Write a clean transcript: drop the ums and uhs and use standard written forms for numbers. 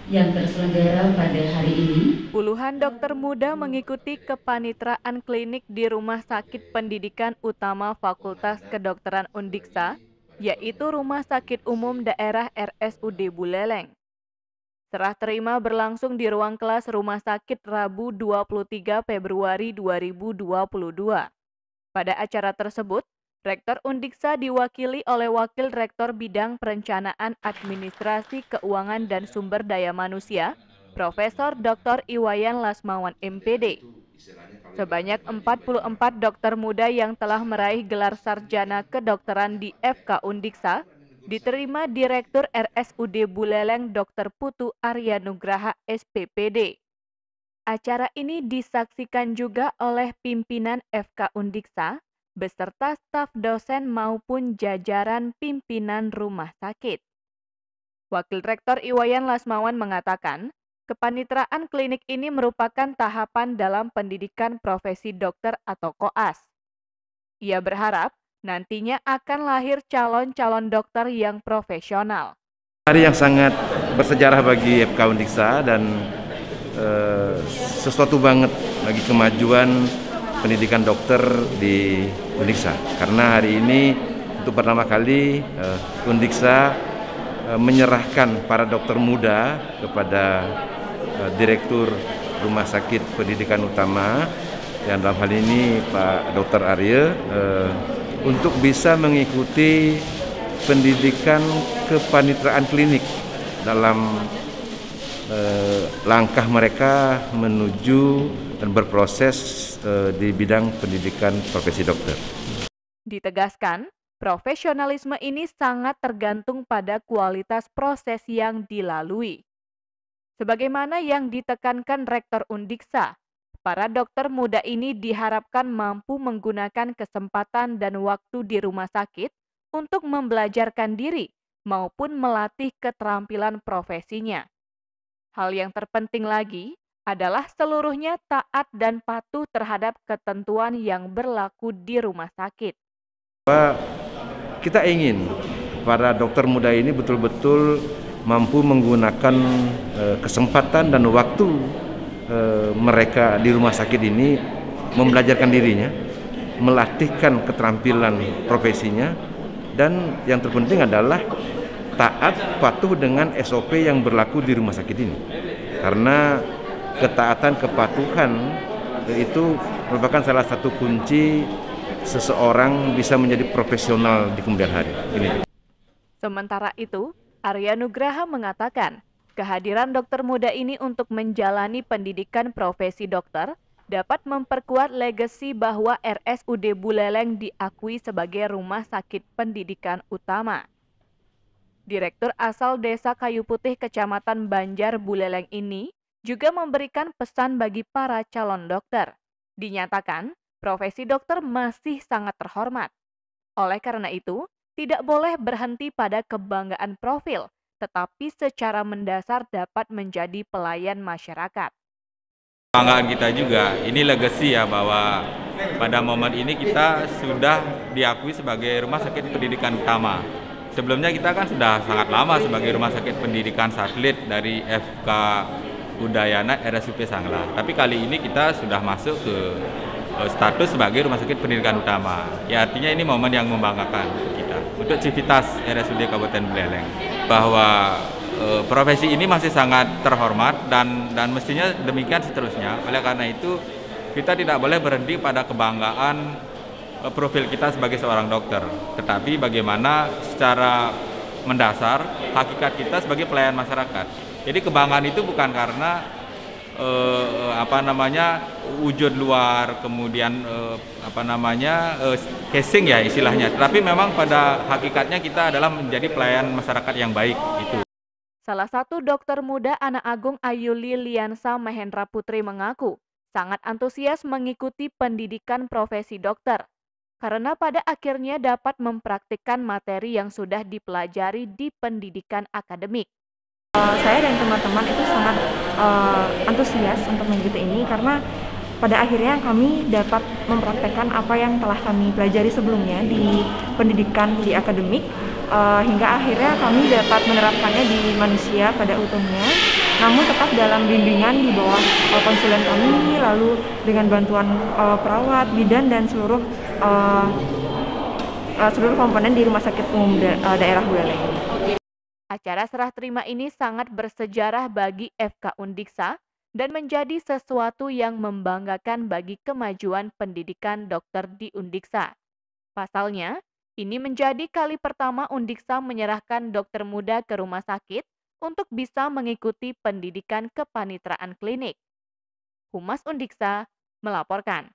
yang terselenggara pada hari ini. Puluhan dokter muda mengikuti kepanitraan klinik di Rumah Sakit Pendidikan Utama Fakultas Kedokteran Undiksa, yaitu Rumah Sakit Umum Daerah RSUD Buleleng. Serah terima berlangsung di ruang kelas Rumah Sakit Rabu 23 Februari 2022. Pada acara tersebut, Rektor Undiksa diwakili oleh Wakil Rektor Bidang Perencanaan Administrasi Keuangan dan Sumber Daya Manusia, Profesor Dr. Iwayan Lasmawan MPD. Sebanyak 44 dokter muda yang telah meraih gelar sarjana kedokteran di FK Undiksa diterima Direktur RSUD Buleleng Dr. Putu Arya Nugraha SPPD. Acara ini disaksikan juga oleh pimpinan FK Undiksa beserta staf dosen maupun jajaran pimpinan rumah sakit. Wakil Rektor Iwayan Lasmawan mengatakan, kepanitraan klinik ini merupakan tahapan dalam pendidikan profesi dokter atau koas. Ia berharap nantinya akan lahir calon-calon dokter yang profesional. Hari yang sangat bersejarah bagi FK Undiksa dan sesuatu banget bagi kemajuan pendidikan dokter di Undiksa. Karena hari ini untuk pertama kali Undiksa menyerahkan para dokter muda kepada Direktur Rumah Sakit Pendidikan Utama yang dalam hal ini Pak Dr. Arya untuk bisa mengikuti pendidikan kepanitraan klinik dalam langkah mereka menuju dan berproses di bidang pendidikan profesi dokter. Ditegaskan, profesionalisme ini sangat tergantung pada kualitas proses yang dilalui. Sebagaimana yang ditekankan Rektor Undiksa, para dokter muda ini diharapkan mampu menggunakan kesempatan dan waktu di rumah sakit untuk membelajarkan diri maupun melatih keterampilan profesinya. Hal yang terpenting lagi adalah seluruhnya taat dan patuh terhadap ketentuan yang berlaku di rumah sakit. Kita ingin para dokter muda ini betul-betul mampu menggunakan kesempatan dan waktu mereka di rumah sakit ini membelajarkan dirinya, melatihkan keterampilan profesinya, dan yang terpenting adalah taat patuh dengan SOP yang berlaku di rumah sakit ini. Karena ketaatan kepatuhan itu merupakan salah satu kunci seseorang bisa menjadi profesional di kemudian hari. Ini. Sementara itu, Arya Nugraha mengatakan, kehadiran dokter muda ini untuk menjalani pendidikan profesi dokter dapat memperkuat legasi bahwa RSUD Buleleng diakui sebagai rumah sakit pendidikan utama. Direktur asal Desa Kayu Putih Kecamatan Banjar Buleleng ini juga memberikan pesan bagi para calon dokter. Dinyatakan, profesi dokter masih sangat terhormat. Oleh karena itu, tidak boleh berhenti pada kebanggaan profil, tetapi secara mendasar dapat menjadi pelayan masyarakat. Kebanggaan kita juga, ini legacy ya, bahwa pada momen ini kita sudah diakui sebagai rumah sakit pendidikan utama. Sebelumnya kita kan sudah sangat lama sebagai rumah sakit pendidikan satelit dari FK Udayana RSUP Sanglah. Tapi kali ini kita sudah masuk ke status sebagai rumah sakit pendidikan utama. Ya, artinya ini momen yang membanggakan kita untuk civitas RSUD Kabupaten Buleleng, bahwa profesi ini masih sangat terhormat dan mestinya demikian seterusnya. Oleh karena itu kita tidak boleh berhenti pada kebanggaan profil kita sebagai seorang dokter, tetapi bagaimana secara mendasar hakikat kita sebagai pelayan masyarakat. Jadi kebanggaan itu bukan karena wujud luar, kemudian casing ya istilahnya, tapi memang pada hakikatnya kita adalah menjadi pelayan masyarakat yang baik itu. Salah satu dokter muda Anak Agung Ayuli Liansa Mahendra Putri mengaku sangat antusias mengikuti pendidikan profesi dokter karena pada akhirnya dapat mempraktikkan materi yang sudah dipelajari di pendidikan akademik. Saya dan teman-teman itu sangat antusias untuk mengikuti ini karena pada akhirnya kami dapat mempraktekkan apa yang telah kami pelajari sebelumnya di pendidikan di akademik, hingga akhirnya kami dapat menerapkannya di manusia pada utuhnya, namun tetap dalam bimbingan di bawah konsulen kami, lalu dengan bantuan perawat, bidan, dan seluruh komponen di Rumah Sakit Umum Daerah Buleleng. Acara serah terima ini sangat bersejarah bagi FK Undiksa dan menjadi sesuatu yang membanggakan bagi kemajuan pendidikan dokter di Undiksa. Pasalnya, ini menjadi kali pertama Undiksa menyerahkan dokter muda ke rumah sakit untuk bisa mengikuti pendidikan kepanitraan klinik. Humas Undiksa melaporkan.